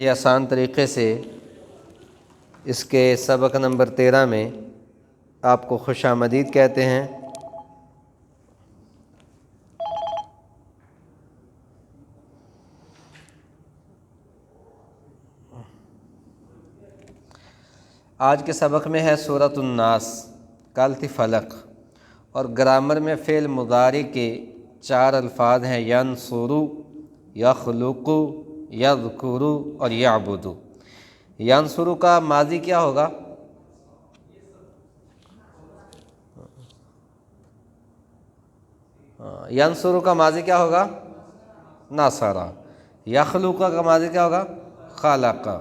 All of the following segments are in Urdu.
یہ آسان طریقے سے اس کے سبق نمبر 13 میں آپ کو خوش آمدید کہتے ہیں۔ آج کے سبق میں ہے سورۃ الناس، کل تھی فلق، اور گرامر میں فعل مضارع کے 4 الفاظ ہیں: ینصرو، یخلقو، یذکرو اور یعبدو۔ ینصرو کا ماضی کیا ہوگا؟ ینصرو کا ماضی کیا ہوگا؟ نصرہ۔ یخلقو کا ماضی کیا ہوگا؟ خلقہ۔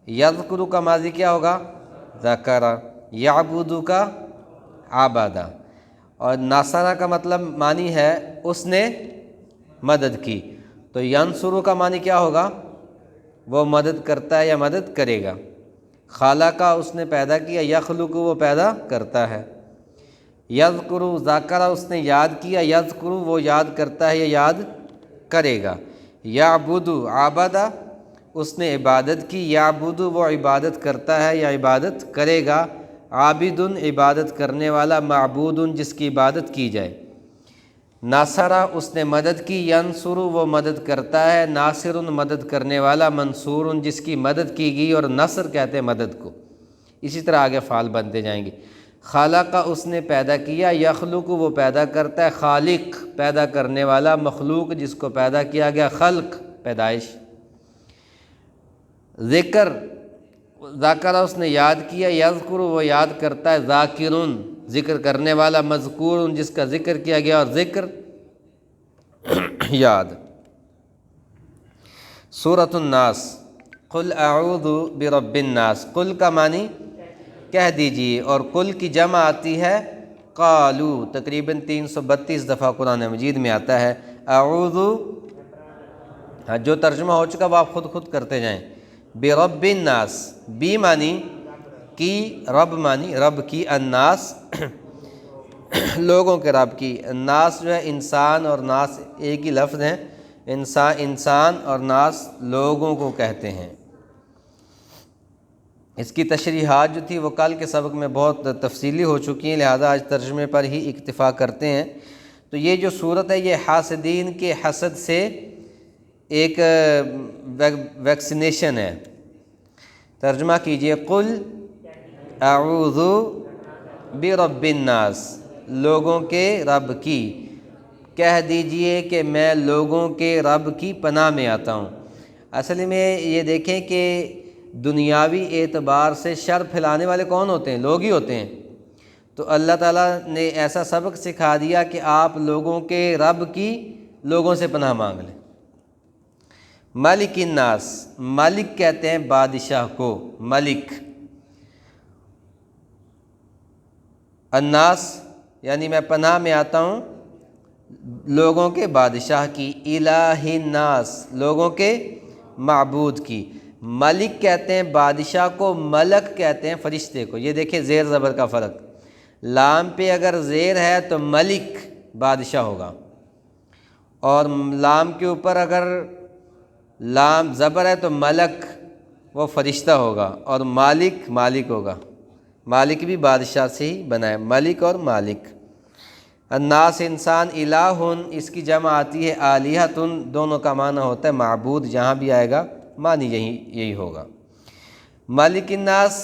یذکرو کا ماضی کیا ہوگا؟ ذکرہ۔ یعبدو کا عبدہ۔ اور ناصرہ کا مطلب معنی ہے اس نے مدد کی، تو ینصرو کا معنی کیا ہوگا؟ وہ مدد کرتا ہے یا مدد کرے گا۔ خالقہ اس نے پیدا کیا، یخلق وہ پیدا کرتا ہے۔ یذکرو ذاکرہ اس نے یاد کیا، یذکرو وہ یاد کرتا ہے یا یاد کرے گا۔ یعبدو عبدہ اس نے عبادت کی، یعبدو وہ عبادت کرتا ہے یا عبادت کرے گا۔ عابدن عبادت کرنے والا، معبودن جس کی عبادت کی جائے۔ ناصرہ اس نے مدد کی، ینصر وہ مدد کرتا ہے، ناصر مدد کرنے والا، منصور جس کی مدد کی گئی، اور نصر کہتے ہیں مدد کو۔ اسی طرح آگے فعال بنتے جائیں گے۔ خالقہ اس نے پیدا کیا، یخلق وہ پیدا کرتا ہے، خالق پیدا کرنے والا، مخلوق جس کو پیدا کیا گیا، خلق پیدائش۔ ذکر ذاکرہ اس نے یاد کیا، یذکر وہ یاد کرتا ہے، ذاکرون ذکر کرنے والا، مذکور جس کا ذکر کیا گیا، اور ذکر یاد۔ سورۃ الناس، قل اعوذ برب الناس، قل کا معنی کہہ دیجئے، اور قل کی جمع آتی ہے قالو، تقریباً 332 دفعہ قرآن مجید میں آتا ہے۔ اعوذ جو ترجمہ ہو چکا وہ آپ خود کرتے جائیں۔ برب الناس، بی معنی کی، رب معنی رب کی، الناس لوگوں کے رب کی۔ الناس جو ہے انسان اور ناس ایک ہی لفظ ہیں، انسان اور ناس لوگوں کو کہتے ہیں۔ اس کی تشریحات جو تھی وہ کل کے سبق میں بہت تفصیلی ہو چکی ہیں، لہذا آج ترجمے پر ہی اکتفا کرتے ہیں۔ تو یہ جو صورت ہے یہ حاسدین کے حسد سے ایک ویکسینیشن ہے۔ ترجمہ کیجئے، قل اعوذ برب الناس، لوگوں کے رب کی، کہہ دیجئے کہ میں لوگوں کے رب کی پناہ میں آتا ہوں۔ اصل میں یہ دیکھیں کہ دنیاوی اعتبار سے شر پھیلانے والے کون ہوتے ہیں؟ لوگ ہی ہوتے ہیں۔ تو اللہ تعالیٰ نے ایسا سبق سکھا دیا کہ آپ لوگوں کے رب کی لوگوں سے پناہ مانگ لیں۔ ملک الناس، ملک کہتے ہیں بادشاہ کو، ملک۔ الناس یعنی میں پناہ میں آتا ہوں لوگوں کے بادشاہ کی، الہ الناس لوگوں کے معبود کی۔ ملک کہتے ہیں بادشاہ کو، ملک کہتے ہیں فرشتے کو۔ یہ دیکھیں زیر زبر کا فرق، لام پہ اگر زیر ہے تو ملک بادشاہ ہوگا، اور لام کے اوپر اگر لام زبر ہے تو ملک وہ فرشتہ ہوگا، اور مالک مالک ہوگا۔ مالک بھی بادشاہ سے ہی بنا ہے، ملک اور مالک۔ الناس انسان، الہن اس کی جمع آتی ہے آلیہتن، دونوں کا معنی ہوتا ہے معبود، جہاں بھی آئے گا معنی یہی ہوگا۔ مالک الناس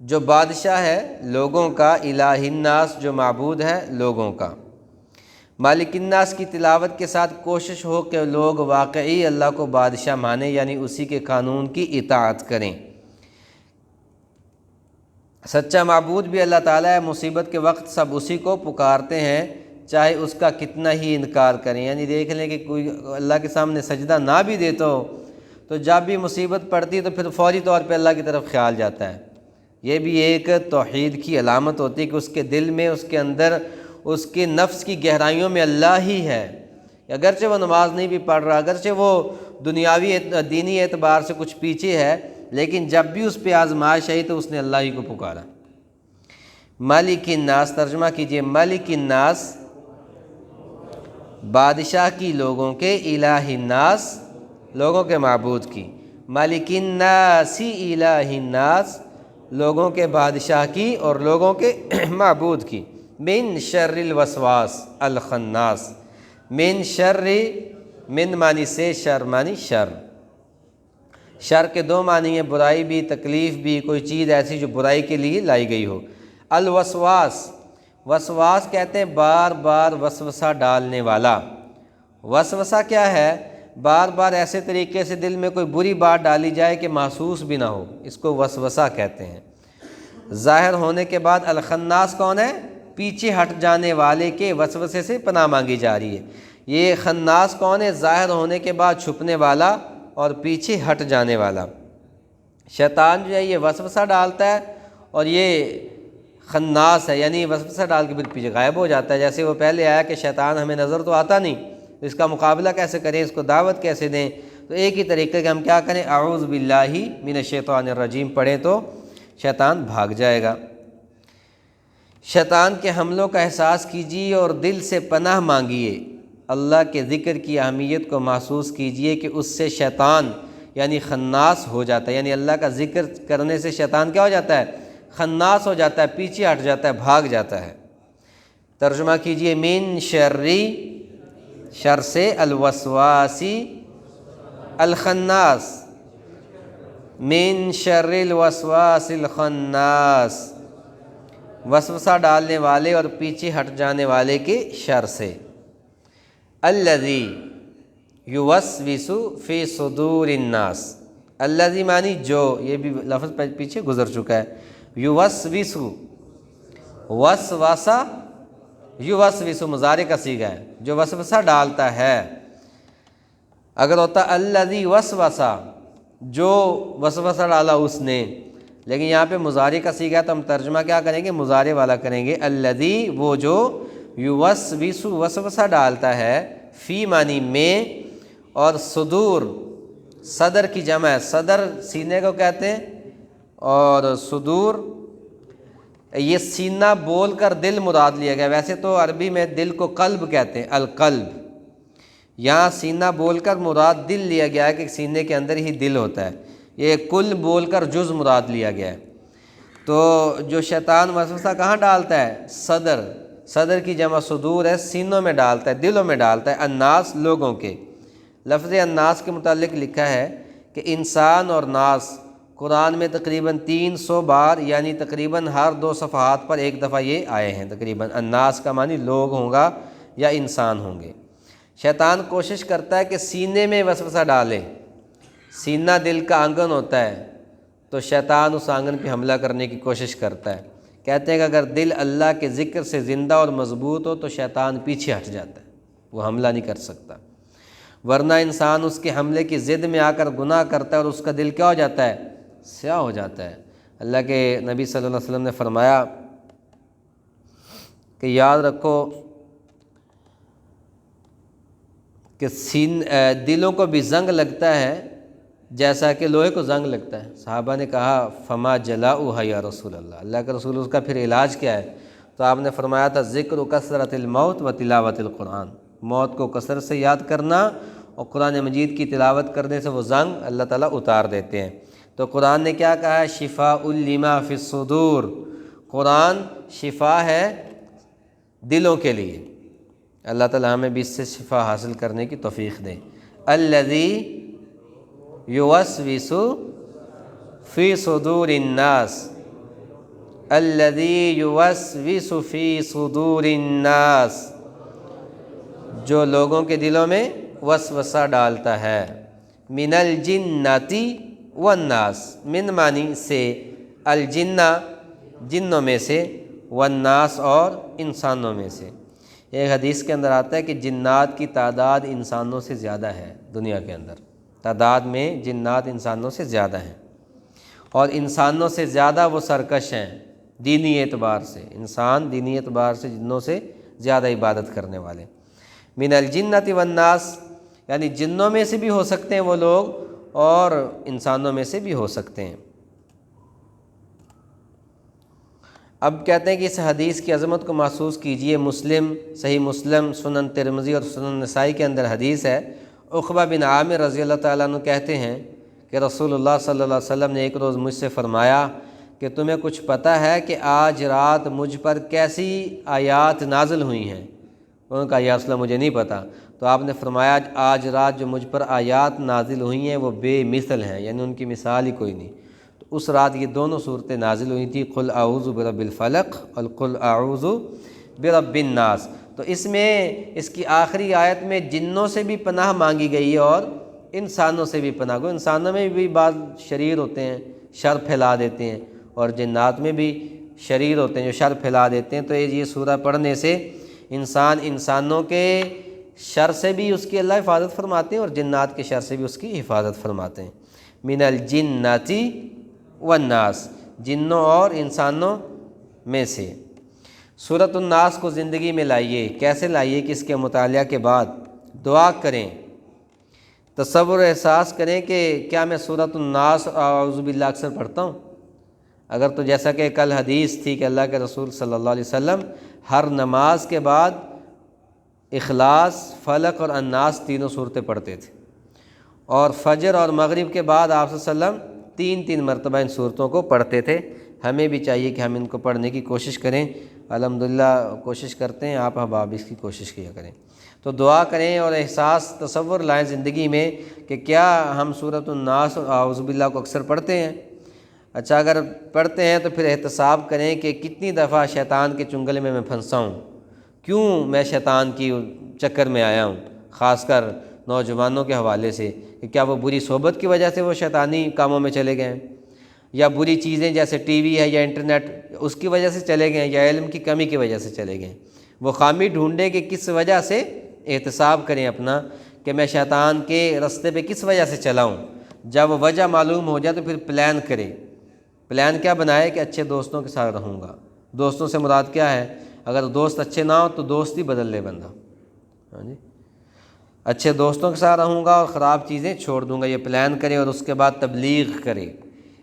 جو بادشاہ ہے لوگوں کا، الہ الناس جو معبود ہے لوگوں کا۔ مالک الناس کی تلاوت کے ساتھ کوشش ہو کہ لوگ واقعی اللہ کو بادشاہ مانیں، یعنی اسی کے قانون کی اطاعت کریں۔ سچا معبود بھی اللہ تعالیٰ ہے، مصیبت کے وقت سب اسی کو پکارتے ہیں، چاہے اس کا کتنا ہی انکار کریں۔ یعنی دیکھ لیں کہ کوئی اللہ کے سامنے سجدہ نہ بھی دیتا ہو تو جب بھی مصیبت پڑتی تو پھر فوری طور پہ اللہ کی طرف خیال جاتا ہے۔ یہ بھی ایک توحید کی علامت ہوتی ہے کہ اس کے دل میں، اس کے اندر، اس کے نفس کی گہرائیوں میں اللہ ہی ہے۔ اگرچہ وہ نماز نہیں بھی پڑھ رہا، اگرچہ وہ دنیاوی دینی اعتبار سے کچھ پیچھے ہے، لیکن جب بھی اس پہ آزمائش آئی تو اس نے اللہ ہی کو پکارا۔ مالک الناس، ترجمہ کیجئے، مالک الناس بادشاہ کی لوگوں کے، الہ الناس لوگوں کے معبود کی۔ مالک الناس الہ الناس، لوگوں کے بادشاہ کی اور لوگوں کے معبود کی، من شر الوسواس الخناس، من شر، من معنی سے، شر معنی شر، شر کے دو معنی ہیں، برائی بھی، تکلیف بھی، کوئی چیز ایسی جو برائی کے لیے لائی گئی ہو۔ الوسواس، وسواس کہتے ہیں بار بار وسوسہ ڈالنے والا۔ وسوسہ کیا ہے؟ بار بار ایسے طریقے سے دل میں کوئی بری بات ڈالی جائے کہ محسوس بھی نہ ہو، اس کو وسوسہ کہتے ہیں۔ ظاہر ہونے کے بعد الخناس کون ہے؟ پیچھے ہٹ جانے والے کے وسوسے سے پناہ مانگی جا رہی ہے۔ یہ خناس کون ہے؟ ظاہر ہونے کے بعد چھپنے والا اور پیچھے ہٹ جانے والا۔ شیطان جو ہے یہ وسوسہ ڈالتا ہے اور یہ خناس ہے، یعنی وسوسہ ڈال کے پھر پیچھے غائب ہو جاتا ہے۔ جیسے وہ پہلے آیا کہ شیطان ہمیں نظر تو آتا نہیں، اس کا مقابلہ کیسے کریں، اس کو دعوت کیسے دیں؟ تو ایک ہی طریقے کہ ہم کیا کریں، اعوذ باللہ من الشیطان الرجیم پڑھیں تو شیطان بھاگ جائے گا۔ شیطان کے حملوں کا احساس کیجیے اور دل سے پناہ مانگیے، اللہ کے ذکر کی اہمیت کو محسوس کیجیے کہ اس سے شیطان یعنی خناس ہو جاتا ہے، یعنی اللہ کا ذکر کرنے سے شیطان کیا ہو جاتا ہے؟ خناس ہو جاتا ہے، پیچھے ہٹ جاتا ہے، بھاگ جاتا ہے۔ ترجمہ کیجیے، من شری، شر سے، الوسواسی الخناس، من شر الوسواس الخناس، وسوسہ ڈالنے والے اور پیچھے ہٹ جانے والے کے شر سے۔ الذی یوسوس فی صدور الناس، الذی معنی جو، یہ بھی لفظ پیچھے گزر چکا ہے۔ یوسوس، وسوسہ، یوسوس مضارع کا صیغہ ہے، جو وسوسہ ڈالتا ہے۔ اگر ہوتا الذی وسوسہ، جو وسوسہ ڈالا اس نے، لیکن یہاں پہ مضارع کا صیغہ ہے تو ہم ترجمہ کیا کریں گے؟ مضارع والا کریں گے۔ الذی، وہ جو، یوسوس وسوسہ ڈالتا ہے، فی معنی میں، اور صدور صدر کی جمع ہے، صدر سینے کو کہتے ہیں، اور صدور یہ سینہ بول کر دل مراد لیا گیا۔ ویسے تو عربی میں دل کو قلب کہتے ہیں، القلب، یہاں سینہ بول کر مراد دل لیا گیا ہے کہ سینے کے اندر ہی دل ہوتا ہے، یہ کل بول کر جز مراد لیا گیا ہے۔ تو جو شیطان وسوسہ کہاں ڈالتا ہے؟ صدر، صدر کی جمع صدور ہے، سینوں میں ڈالتا ہے، دلوں میں ڈالتا ہے۔ الناس، لوگوں کے۔ لفظ الناس کے متعلق لکھا ہے کہ انسان اور ناس قرآن میں تقریباً 300 بار، یعنی تقریباً ہر 2 صفحات پر ایک دفعہ یہ آئے ہیں۔ تقریباً الناس کا معنی لوگ ہوگا یا انسان ہوں گے۔ شیطان کوشش کرتا ہے کہ سینے میں وسوسہ ڈالے، سینہ دل کا آنگن ہوتا ہے، تو شیطان اس آنگن پہ حملہ کرنے کی کوشش کرتا ہے۔ کہتے ہیں کہ اگر دل اللہ کے ذکر سے زندہ اور مضبوط ہو تو شیطان پیچھے ہٹ جاتا ہے، وہ حملہ نہیں کر سکتا، ورنہ انسان اس کے حملے کی ضد میں آ کر گناہ کرتا ہے اور اس کا دل کیا ہو جاتا ہے؟ سیاہ ہو جاتا ہے۔ اللہ کے نبی صلی اللہ علیہ وسلم نے فرمایا کہ یاد رکھو کہ دلوں کو بھی زنگ لگتا ہے جیسا کہ لوہے کو زنگ لگتا ہے۔ صحابہ نے کہا فما جلاؤھا یا رسول اللہ، اللہ کے رسول، اس کا پھر علاج کیا ہے؟ تو آپ نے فرمایا تھا ذکر کثرت الموت و تلاوت القرآن، موت کو کثرت سے یاد کرنا اور قرآن مجید کی تلاوت کرنے سے وہ زنگ اللہ تعالیٰ اتار دیتے ہیں۔ تو قرآن نے کیا کہا ہے؟ شفاء لما فی الصدور، قرآن شفا ہے دلوں کے لیے۔ اللہ تعالیٰ ہمیں بھی اس سے شفا حاصل کرنے کی توفیق دے۔ الذی یوسوس فی صدور الناس، الذی یوسوس فی صدور الناس، جو لوگوں کے دلوں میں وسوسہ ڈالتا ہے۔ من الجنۃ والناس، من معنی سے، الجنہ جنوں میں سے، والناس اور انسانوں میں سے۔ ایک حدیث کے اندر آتا ہے کہ جنات کی تعداد انسانوں سے زیادہ ہے، دنیا کے اندر تعداد میں جنات انسانوں سے زیادہ ہیں، اور انسانوں سے زیادہ وہ سرکش ہیں دینی اعتبار سے، انسان دینی اعتبار سے جنوں سے زیادہ عبادت کرنے والے۔ من الجنۃ والناس، یعنی جنوں میں سے بھی ہو سکتے ہیں وہ لوگ اور انسانوں میں سے بھی ہو سکتے ہیں۔ اب کہتے ہیں کہ اس حدیث کی عظمت کو محسوس کیجئے۔ مسلم، صحیح مسلم، سنن ترمذی اور سنن نسائی کے اندر حدیث ہے، عقبہ بن عامر رضی اللہ تعالیٰ عنہ کہتے ہیں کہ رسول صلی اللہ علیہ وسلم نے ایک روز مجھ سے فرمایا کہ تمہیں کچھ پتہ ہے کہ آج رات مجھ پر کیسی آیات نازل ہوئی ہیں؟ انہوں نے کہا یا رسول اللہ مجھے نہیں پتہ۔ تو آپ نے فرمایا آج رات جو مجھ پر آیات نازل ہوئی ہیں وہ بے مثل ہیں، یعنی ان کی مثال ہی کوئی نہیں۔ تو اس رات یہ دونوں صورتیں نازل ہوئی تھیں، قل اعوذ برب الفلق اور قل اعوذ برب الناس۔ تو اس میں اس کی آخری آیت میں جنوں سے بھی پناہ مانگی گئی ہے اور انسانوں سے بھی پناہ گو۔ انسانوں میں بھی بعض شریر ہوتے ہیں، شر پھیلا دیتے ہیں، اور جنات میں بھی شریر ہوتے ہیں جو شر پھیلا دیتے ہیں۔ تو یہ سورہ پڑھنے سے انسانوں کے شر سے بھی اس کی اللہ حفاظت فرماتے ہیں اور جنات کے شر سے بھی اس کی حفاظت فرماتے ہیں۔ من الجنۃ والناس، جنوں اور انسانوں میں سے۔ سورۃ الناس کو زندگی میں لائیے۔ کیسے لائیے کہ اس کے مطالعہ کے بعد دعا کریں، تصور احساس کریں کہ کیا میں سورۃ الناس اور اعوذ باللہ اکثر پڑھتا ہوں؟ اگر تو جیسا کہ کل حدیث تھی کہ اللہ کے رسول صلی اللہ علیہ وسلم ہر نماز کے بعد اخلاص، فلق اور الناس تینوں صورتیں پڑھتے تھے، اور فجر اور مغرب کے بعد آپ صلی اللہ علیہ وسلم تین مرتبہ ان صورتوں کو پڑھتے تھے۔ ہمیں بھی چاہیے کہ ہم ان کو پڑھنے کی کوشش کریں۔ الحمدللہ کوشش کرتے ہیں، آپ احباب اس کی کوشش کیا کریں۔ تو دعا کریں اور احساس تصور لائیں زندگی میں کہ کیا ہم سورۃ الناس اور اعوذ باللہ کو اکثر پڑھتے ہیں؟ اچھا اگر پڑھتے ہیں تو پھر احتساب کریں کہ کتنی دفعہ شیطان کے چنگل میں پھنسا ہوں، کیوں میں شیطان کی چکر میں آیا ہوں، خاص کر نوجوانوں کے حوالے سے، کہ کیا وہ بری صحبت کی وجہ سے وہ شیطانی کاموں میں چلے گئے ہیں، یا بری چیزیں جیسے ٹی وی ہے یا انٹرنیٹ اس کی وجہ سے چلے گئے ہیں، یا علم کی کمی کی وجہ سے چلے گئے ہیں۔ وہ خامی ڈھونڈے کہ کس وجہ سے، احتساب کریں اپنا کہ میں شیطان کے رستے پہ کس وجہ سے چلا ہوں۔ جب وہ وجہ معلوم ہو جائے تو پھر پلان کرے۔ پلان کیا بنائے کہ اچھے دوستوں کے ساتھ رہوں گا۔ دوستوں سے مراد کیا ہے؟ اگر دوست اچھے نہ ہو تو دوست ہی بدل لے بندہ، ہاں جی، اچھے دوستوں کے ساتھ رہوں گا اور خراب چیزیں چھوڑ دوں گا، یہ پلان کرے۔ اور اس کے بعد تبلیغ کرے،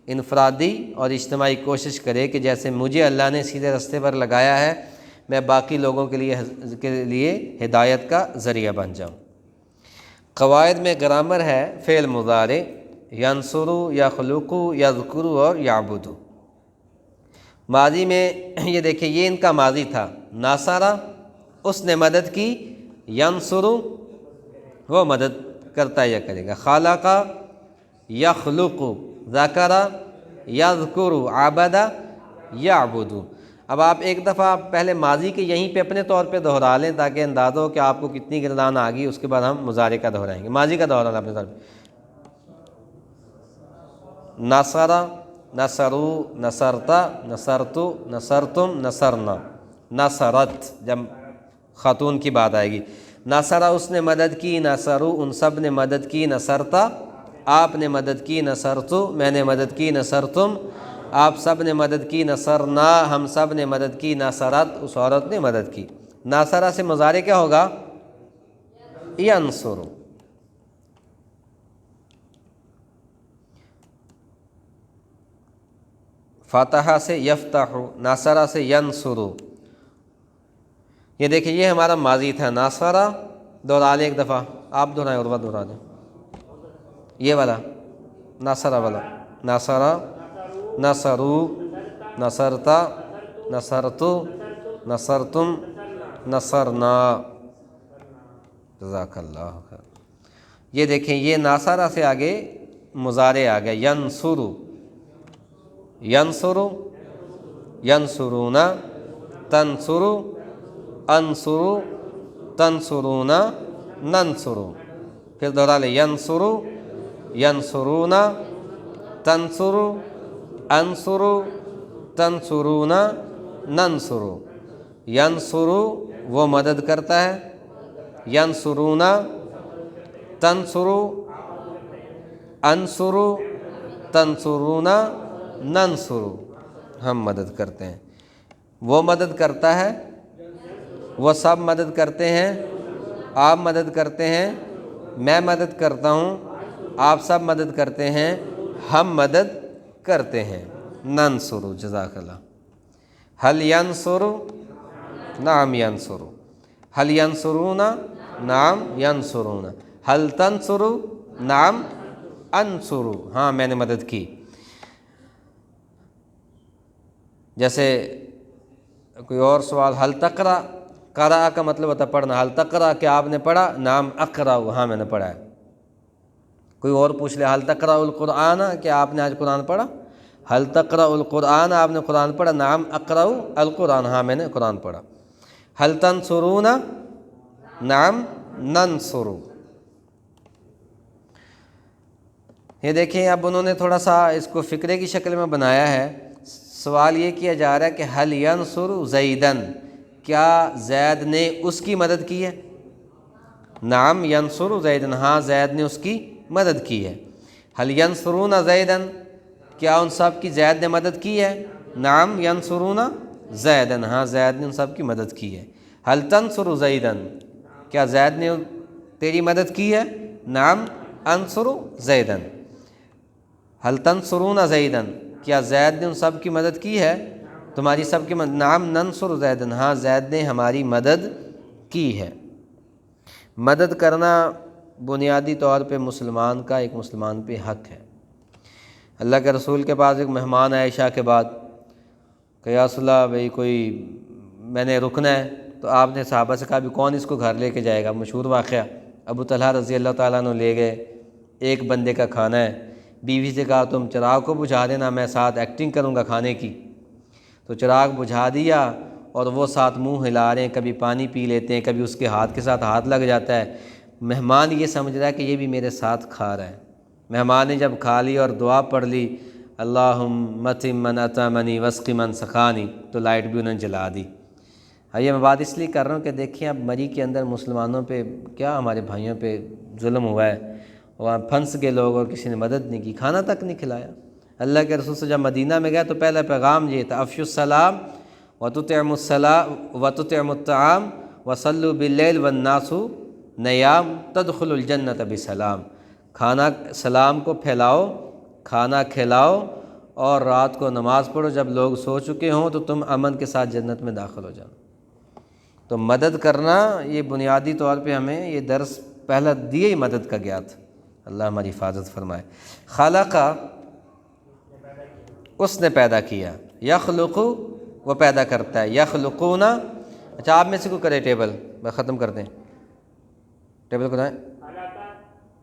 انفرادی اور اجتماعی کوشش کرے کہ جیسے مجھے اللہ نے سیدھے راستے پر لگایا ہے میں باقی لوگوں کے لیے ہدایت کا ذریعہ بن جاؤں۔ قواعد میں گرامر ہے فعل مضارع، ینصرو، یخلقو، یذکرو اور یعبدو۔ ماضی میں یہ دیکھیں یہ ان کا ماضی تھا، ناصرہ اس نے مدد کی، ینصرو وہ مدد کرتا یا کرے گا، خالقہ یخلقو، ذکرہ یذکرو، عبدہ یعبدو۔ اب آپ ایک دفعہ پہلے ماضی کے یہیں پہ اپنے طور پہ دہرا لیں تاکہ اندازہ ہو کہ آپ کو کتنی گردان آ گئی، اس کے بعد ہم مضارع کا دہرائیں گے۔ ماضی کا دہرانا اپنے طور پہ، نصرہ، نصرو، نصرتا، نصرتو، نصرتم، نصرنا، نصرت جب خاتون کی بات آئے گی۔ نصرہ اس نے مدد کی، نصرو ان سب نے مدد کی، نصرتا آپ نے مدد کی، نصرتو میں نے مدد کی، نصرتم آپ سب نے مدد کی، نصرنا ہم سب نے مدد کی، نصرت اس عورت نے مدد کی۔ ناصرہ سے مضارع کیا ہوگا؟ ینصرو۔ فاتحہ سے یفتح، ناصرہ سے ینصرو۔ یہ دیکھیں یہ ہمارا ماضی تھا، ناصرہ دہرا لیں ایک دفعہ، آپ دہرائیں اور دہرا دیں، یہ والا ناصرہ والا، ناصرہ، نصرو، نصرتا، نصرتو، نصرتم، نصرنا، جزاک اللہ خیر۔ یہ دیکھیں یہ ناصرہ سے آگے مضارع آ گیا، ینصرو، ینصرو، ینصرون، تنصرو، انصرو، تنصرون، ننصرو۔ پھر دوہرا لیں، ینصرو، ینصرون، تنصرو، انصرو، تنصرون، ننصرو۔ ینصرو وہ مدد کرتا ہے، ینصرون، تنصرو، انصرو، تنصرون، ننصرو ہم مدد کرتے ہیں۔ وہ مدد کرتا ہے، وہ سب مدد کرتے ہیں، آپ مدد کرتے ہیں، میں مدد کرتا ہوں، آپ سب مدد کرتے ہیں، ہم مدد کرتے ہیں۔ ننصرو، جزاک اللہ۔ حل ینصرو، نعم ینصرو۔ حل ینصرون، نعم ینصرون۔ حل تنصرو، نعم انصرو، ہاں میں نے مدد کی۔ جیسے کوئی اور سوال، حل تقرأ، قرأ کا مطلب ہوتا ہے پڑھنا، حل تقرأ کیا آپ نے پڑھا؟ نعم اقرأ، ہاں میں نے پڑھا ہے۔ کوئی اور پوچھ لے حل تقرأ القرآن، کیا آپ نے آج قرآن پڑھا؟ حل تقرأ القرآن، آپ نے قرآن پڑھا؟ نعم اقرأ القرآن، ہاں میں نے قرآن پڑھا۔ حل تنصرون، نعم ننصر۔ یہ دیکھیں اب انہوں نے تھوڑا سا اس کو فقرے کی شکل میں بنایا ہے۔ سوال یہ کیا جا رہا ہے کہ حل ینصر زیدن، کیا زید نے اس کی مدد کی ہے؟ نعم ینصر زیدن، ہاں زید نے اس کی مدد کی ہے۔ حل ینصرون زیدن، کیا ان سب کی زید نے مدد کی ہے؟ نعم ینصرون زیدن، ہاں زید نے ان سب کی مدد کی ہے۔ حل تنصر زیدن، کیا زید نے تیری مدد کی ہے؟ نعم انصر زیدن۔ حل تنصرون زیدن، کیا زید نے ان سب کی مدد کی ہے؟ تمہاری سب کی مدد؟ نعم ننصر زیدن، ہاں زید نے ہماری مدد کی ہے۔ مدد کرنا بنیادی طور پہ مسلمان کا، ایک مسلمان پہ حق ہے۔ اللہ کے رسول کے پاس ایک مہمان آئے عشاء کے بعد کہ یا رسول اللہ بھئی کوئی میں نے رکنا ہے، تو آپ نے صحابہ سے کہا بھی کون اس کو گھر لے کے جائے گا؟ مشہور واقعہ، ابو طلحہ رضی اللہ تعالیٰ عنہ لے گئے، ایک بندے کا کھانا ہے، بیوی سے کہا تم چراغ کو بجھا دینا، میں ساتھ ایکٹنگ کروں گا کھانے کی، تو چراغ بجھا دیا اور وہ ساتھ منہ ہلا رہے ہیں، کبھی پانی پی لیتے ہیں، کبھی اس کے ہاتھ کے ساتھ ہاتھ لگ جاتا ہے۔ مہمان یہ سمجھ رہا ہے کہ یہ بھی میرے ساتھ کھا رہا ہے۔ مہمان نے جب کھا لی اور دعا پڑھ لی اللہم اطعم من اطعمنی واسق من سقانی، تو لائٹ بھی انہوں نے جلا دی۔ یہ میں بات اس لیے کر رہا ہوں کہ دیکھیں اب مری کے اندر مسلمانوں پہ کیا، ہمارے بھائیوں پہ ظلم ہوا ہے، وہاں پھنس گئے لوگ اور کسی نے مدد نہیں کی، کھانا تک نہیں کھلایا۔ اللہ کے رسول سے جب مدینہ میں گئے تو پہلا پیغام یہ تھا افشوا السلام وتطعموا الطعام وصلوا باللیل والناس نیام تدخلوا الجنۃ بسلام، کھانا سلام کو پھیلاؤ، کھانا کھلاؤ اور رات کو نماز پڑھو، جب لوگ سو چکے ہوں تو تم امن کے ساتھ جنت میں داخل ہو جاؤ۔ تو مدد کرنا یہ بنیادی طور پہ ہمیں یہ درس پہلا دیے ہی مدد کا گیا تھا۔ اللہ ہماری حفاظت فرمائے۔ خلقہ، اس نے پیدا کیا، یخلق وہ پیدا کرتا ہے، یخلقون، اچھا آپ میں سے کوئی کرے ٹیبل، میں ختم کر دیں ٹیبل کو،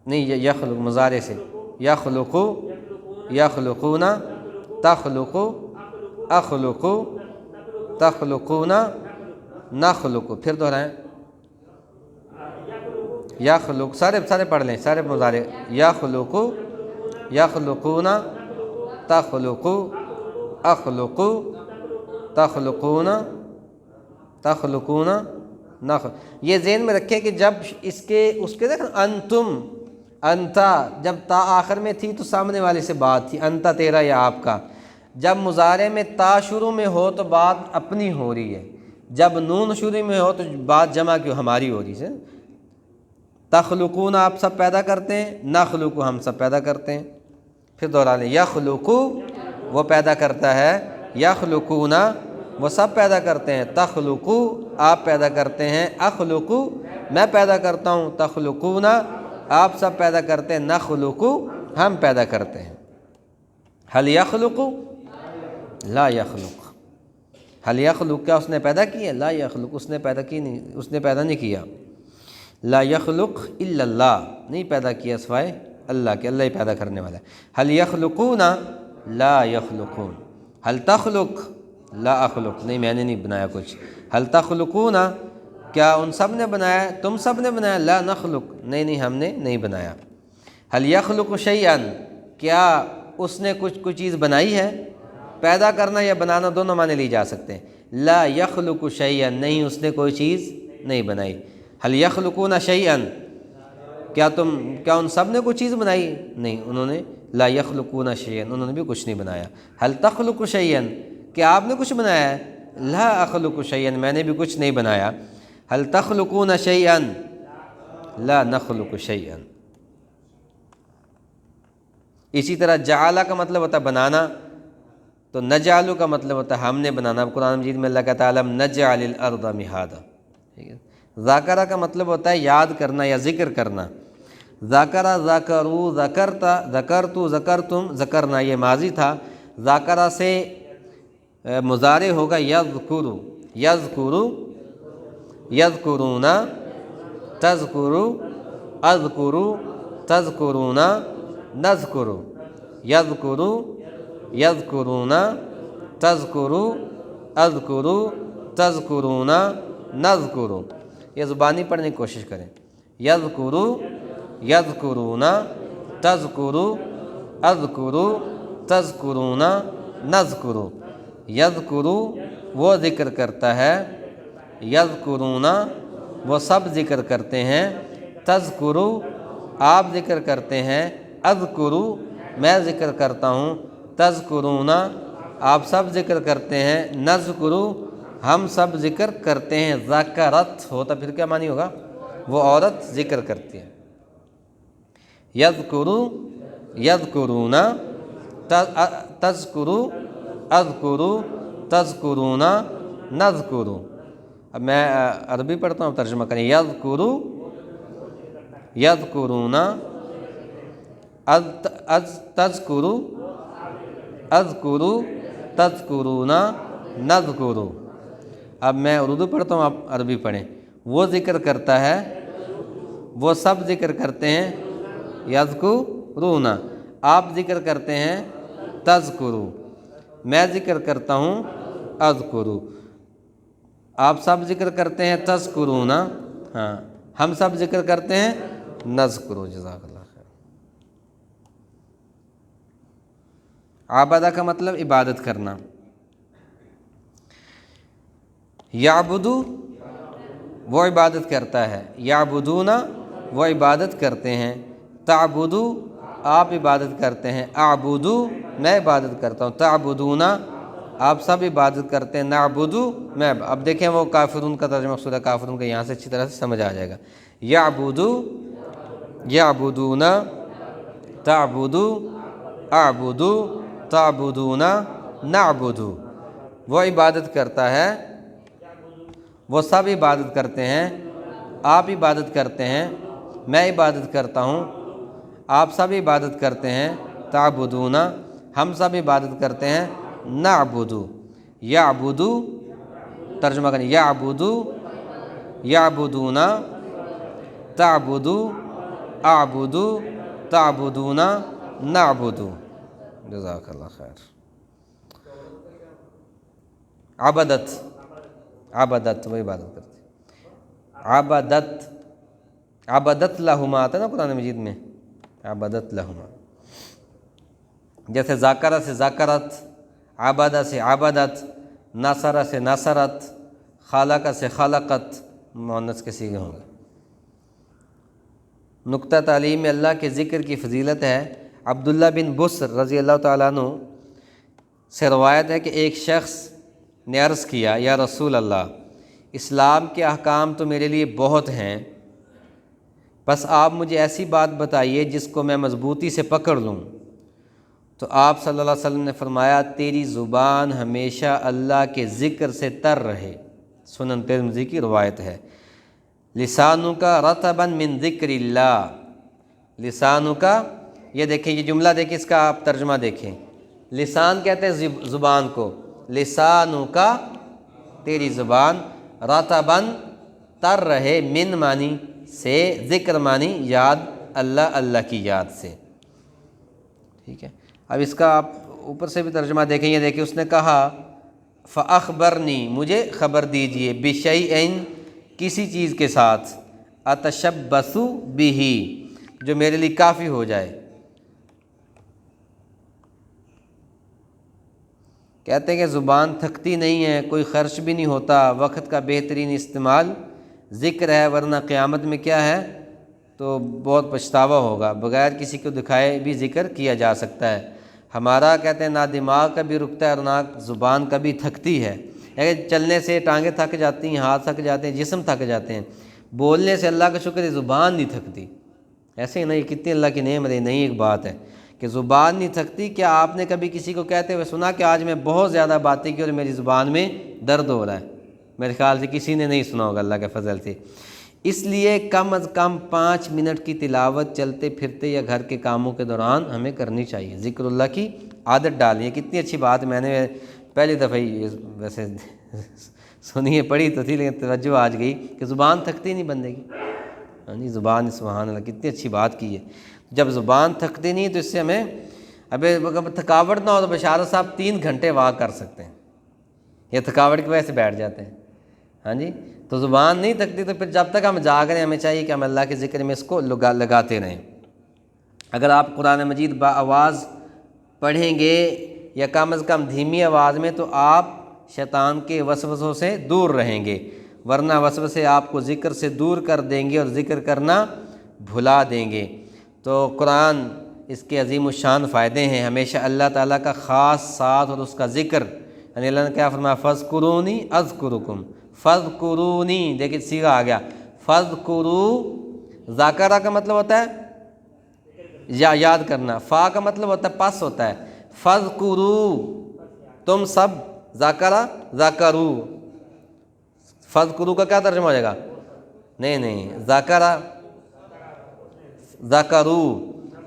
نہیں یخلق مضارع سے، یخلق یخلقون، تخلق اخلق تخلقون نخلق، پھر دہرائیں، یخلق، سارے پڑھ لیں، سارے مضارع، یخلق یخلقون تخلق اخلق تخلقون تخلقون نخلق۔ یہ ذہن میں رکھیں کہ جب اس کے دیکھیں انتم، انتا جب تا آخر میں تھی تو سامنے والے سے بات تھی، انتا تیرا یا آپ کا۔ جب مضارع میں تا شروع میں ہو تو بات اپنی ہو رہی ہے، جب نون شروع میں ہو تو بات جمع کیوں ہماری ہو رہی ہے۔ تخلقون آپ سب پیدا کرتے ہیں، نخلق ہم سب پیدا کرتے ہیں۔ پھر دوہرا لیں، یخلق وہ پیدا کرتا ہے، یخلقون وہ سب پیدا کرتے ہیں، تخلق آپ پیدا کرتے ہیں، اخلق میں پیدا کرتا ہوں، تخلقون آپ سب پیدا کرتے ہیں، نخلق ہم پیدا کرتے ہیں۔ حل یخلق لا یخلق، حل یخلق کیا اس نے پیدا کیا؟ لا یخلق اس نے پیدا کی نہیں، اس نے پیدا نہیں کیا۔ لا یخلق الا اللہ، نہیں پیدا کیا سوائے اللہ کے، اللہ ہی پیدا کرنے والا ہے۔ حل یخلقون لا یخلقون، حل تخلق لا اخلق، نہیں میں نے نہیں بنایا کچھ۔ حل تخلقون کیا ان سب نے بنایا، تم سب نے بنایا؟ لا نخلق، نہیں ہم نے نہیں بنایا۔ حل یخلق شیئا کیا اس نے کوئی چیز بنائی ہے؟ پیدا کرنا یا بنانا دونوں معنی لی جا سکتے ہیں۔ لا یخلق شیئا نہیں اس نے کوئی چیز نہیں بنائی۔ حل یخلقون شیئا کیا ان سب نے کوئی چیز بنائی؟ نہیں انہوں نے، لا یخلقون شیئا انہوں نے بھی کچھ نہیں بنایا۔ حل تخلق شیئا کیا آپ نے کچھ بنایا ہے؟ لا اخلق شیئا میں نے بھی کچھ نہیں بنایا۔ حل تخلقون شیئا لا نخلق شیئا۔ اسی طرح جعل کا مطلب ہوتا ہے بنانا، تو نجعل کا مطلب ہوتا ہے ہم نے بنانا۔ قرآن مجید میں اللہ کہتا ہے الم نجعل الارض مہادا۔ ذاکرہ کا مطلب ہوتا ہے یاد کرنا یا ذکر کرنا۔ ذکر ذکرو ذکرتا ذکرتو ذکرتم ذکرنا یہ ماضی تھا، ذکر سے مضارع ہوگا یذکرو یذکرو یذکرون تذکرو اذکرو تذکرون نذکرو یذکرو یذکرون تذکرو اذکرو تذکرون نذکرو۔ یہ زبانی پڑھنے کی کوشش کریں، یذکرو یذکرون تذکرو اذکرو تذکرون نذکرو۔ یذکرو وہ ذکر کرتا ہے، یذکرون وہ سب ذکر کرتے ہیں، تذکرو آپ ذکر کرتے ہیں، اذکرو میں ذکر کرتا ہوں، تذکرون آپ سب ذکر کرتے ہیں، نذکرو ہم سب ذکر کرتے ہیں۔ ذکرت ہوتا پھر کیا معنی ہوگا؟ وہ عورت ذکر کرتی ہے۔ یذکرو یذکرون تذکرو اذکرو تذکرون نذکرو۔ اب میں عربی پڑھتا ہوں، ترجمہ کریں، یذکرو یذکرون تذکرو اذکرو تذکرون نذکرو۔ اب میں اردو پڑھتا ہوں، آپ عربی پڑھیں۔ وہ ذکر کرتا ہے، وہ سب ذکر کرتے ہیں، یذکرون آپ ذکر کرتے ہیں، تذکرو میں ذکر کرتا ہوں، اذکرو آپ سب ذکر کرتے ہیں، تذکرون ہاں ہم سب ذکر کرتے ہیں، نذکرو۔ جزاک اللہ خیر۔ عبادہ کا مطلب عبادت کرنا۔ یعبدو وہ عبادت کرتا ہے، یعبدون وہ عبادت کرتے ہیں، تعبدو آپ عبادت کرتے ہیں، اعبدو میں عبادت کرتا ہوں، تعبدون آپ سب عبادت کرتے ہیں، نعبدو میں۔ اب دیکھیں وہ کافرون کا ترجمہ سورہ کافرون کا یہاں سے اچھی طرح سے سمجھ آ جائے گا۔ یعبدو یعبدون تعبدو اعبدو تعبدون نعبدو وہ عبادت کرتا ہے، وہ سب عبادت کرتے ہیں، آپ عبادت کرتے ہیں، میں عبادت کرتا ہوں، آپ سب عبادت کرتے ہیں، تعبدون ہم سب عبادت کرتے ہیں، نعبدو یعبدو ترجمہ کریں، یعبدو یعبدون تعبدو اعبدو تعبدون نعبدو۔ جزاک اللہ خیر۔ عبدت عبدت وہ عبادت کرتے، عبدت عبدت لہما آتا ہے نا قرآن مجید میں، عبدت لہما۔ جیسے ذاکرہ سے ذاکرت، عبدہ سے عبدت، نصرہ سے نصرت، خالقہ سے خلقت، مؤنث کے صیغے ہوں گے۔ نقطہ تعلیم میں اللہ کے ذکر کی فضیلت ہے۔ عبداللہ بن بسر رضی اللہ تعالیٰ عنہ سے روایت ہے کہ ایک شخص نے عرض کیا، یا رسول اللہ اسلام کے احکام تو میرے لیے بہت ہیں، بس آپ مجھے ایسی بات بتائیے جس کو میں مضبوطی سے پکڑ لوں۔ تو آپ صلی اللہ علیہ وسلم نے فرمایا، تیری زبان ہمیشہ اللہ کے ذکر سے تر رہے۔ سنن ترمذی کی روایت ہے۔ لسانوں کا رطبا من ذکر اللہ، لسانوں کا یہ دیکھیں، یہ جملہ دیکھیں، اس کا آپ ترجمہ دیکھیں۔ لسان کہتے ہیں زبان کو، لسانوں کا تیری زبان، رطبا تر رہے، من معنی سے، ذکر معنی یاد، اللہ اللہ کی یاد سے۔ ٹھیک ہے، اب اس کا آپ اوپر سے بھی ترجمہ دیکھیں، یہ دیکھیں اس نے کہا فَأَخْبَرْنِي مجھے خبر دیجئے، بِشَيْءٍ کسی چیز کے ساتھ، أَتَشَبَّثُ بِهِ جو میرے لیے کافی ہو جائے۔ کہتے ہیں کہ زبان تھکتی نہیں ہے، کوئی خرچ بھی نہیں ہوتا، وقت کا بہترین استعمال ذکر ہے، ورنہ قیامت میں کیا ہے تو بہت پچھتاوا ہوگا۔ بغیر کسی کو دکھائے بھی ذکر کیا جا سکتا ہے۔ ہمارا کہتے ہیں نہ دماغ کبھی رکتا ہے اور نہ زبان کبھی تھکتی ہے۔ چلنے سے ٹانگیں تھک جاتی ہیں، ہاتھ تھک جاتے ہیں، جسم تھک جاتے ہیں، بولنے سے اللہ کا شکر ہے زبان نہیں تھکتی۔ ایسے ہی نہیں، کتنی اللہ کی نعمت ہے، نہیں ایک بات ہے کہ زبان نہیں تھکتی۔ کیا آپ نے کبھی کسی کو کہتے ہوئے سنا کہ آج میں بہت زیادہ باتیں کی اور میری زبان میں درد ہو رہا ہے؟ میرے خیال سے کسی نے نہیں سنا ہوگا اللہ کے فضل سے۔ اس لیے کم از کم 5 منٹ کی تلاوت چلتے پھرتے یا گھر کے کاموں کے دوران ہمیں کرنی چاہیے، ذکر اللہ کی عادت ڈالیں۔ کتنی اچھی بات، میں نے پہلی دفعہ ہی ویسے سنی ہے، پڑھی تو تھی لیکن توجہ آج گئی کہ زبان تھکتی نہیں بندے کی، ہاں جی زبان، سبحان اللہ کتنی اچھی بات کی ہے۔ جب زبان تھکتی نہیں تو اس سے ہمیں اگر تھکاوٹ نہ ہو تو بشارت صاحب 3 گھنٹے واک کر سکتے ہیں، یہ تھکاوٹ کی وجہ سے بیٹھ جاتے ہیں، ہاں جی۔ تو زبان نہیں تھکتی تو پھر جب تک ہم جاگ رہے ہیں ہمیں چاہیے کہ ہم اللہ کے ذکر میں اس کو لگاتے رہیں۔ اگر آپ قرآن مجید با آواز پڑھیں گے یا کم از کم دھیمی آواز میں تو آپ شیطان کے وسوسوں سے دور رہیں گے، ورنہ وسوسے آپ کو ذکر سے دور کر دیں گے اور ذکر کرنا بھلا دیں گے۔ تو قرآن، اس کے عظیم الشان فائدے ہیں، ہمیشہ اللہ تعالیٰ کا خاص ساتھ اور اس کا ذکر، یعنی اللہ نے کیا فرمایا، فَاذْكُرُونِي أَذْكُرُكُمْ، فَاذْكُرُونِي، دیکھیں صیغہ آ گیا، فَاذْكُرُوا، ذاکرہ کا مطلب ہوتا ہے یاد کرنا، فا کا مطلب ہوتا ہے پس ہوتا ہے، فَاذْكُرُوا تم سب، ذاکرہ ذاکرو، فَاذْكُرُوا کا کیا ترجمہ ہو جائے گا، نہیں ذاکرہ ذاکرو،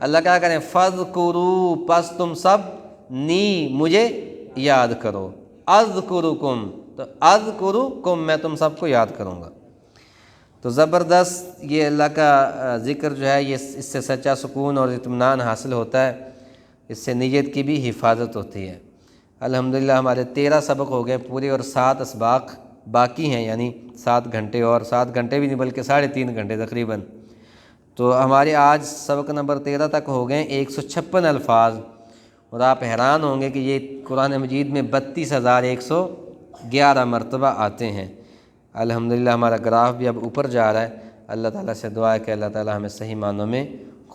اللہ کیا کریں، فَاذْكُرُوا پس تم سب، نی مجھے یاد کرو، اذکرکم تو اذکرکم میں تم سب کو یاد کروں گا۔ تو زبردست، یہ اللہ کا ذکر جو ہے یہ اس سے سچا سکون اور اطمینان حاصل ہوتا ہے، اس سے نیت کی بھی حفاظت ہوتی ہے۔ الحمدللہ ہمارے 13 سبق ہو گئے پورے اور 7 اسباق باقی ہیں، یعنی 7 گھنٹے، اور 7 گھنٹے بھی نہیں بلکہ 3.5 گھنٹے تقریباً۔ تو ہمارے آج سبق نمبر 13 تک ہو گئے 156 الفاظ، اور آپ حیران ہوں گے کہ یہ قرآن مجید میں 32,111 مرتبہ آتے ہیں۔ الحمدللہ ہمارا گراف بھی اب اوپر جا رہا ہے۔ اللہ تعالیٰ سے دعا ہے کہ اللہ تعالیٰ ہمیں صحیح معنوں میں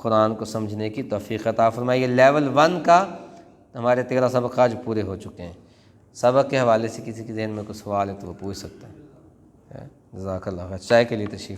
قرآن کو سمجھنے کی توفیق عطا فرمائے۔ لیول 1 کا ہمارے 13 سبق آج پورے ہو چکے ہیں۔ سبق کے حوالے سے کسی کے ذہن میں کوئی سوال ہے تو وہ پوچھ سکتا ہے۔ جزاک اللہ خیر۔ چائے کے لیے تشریف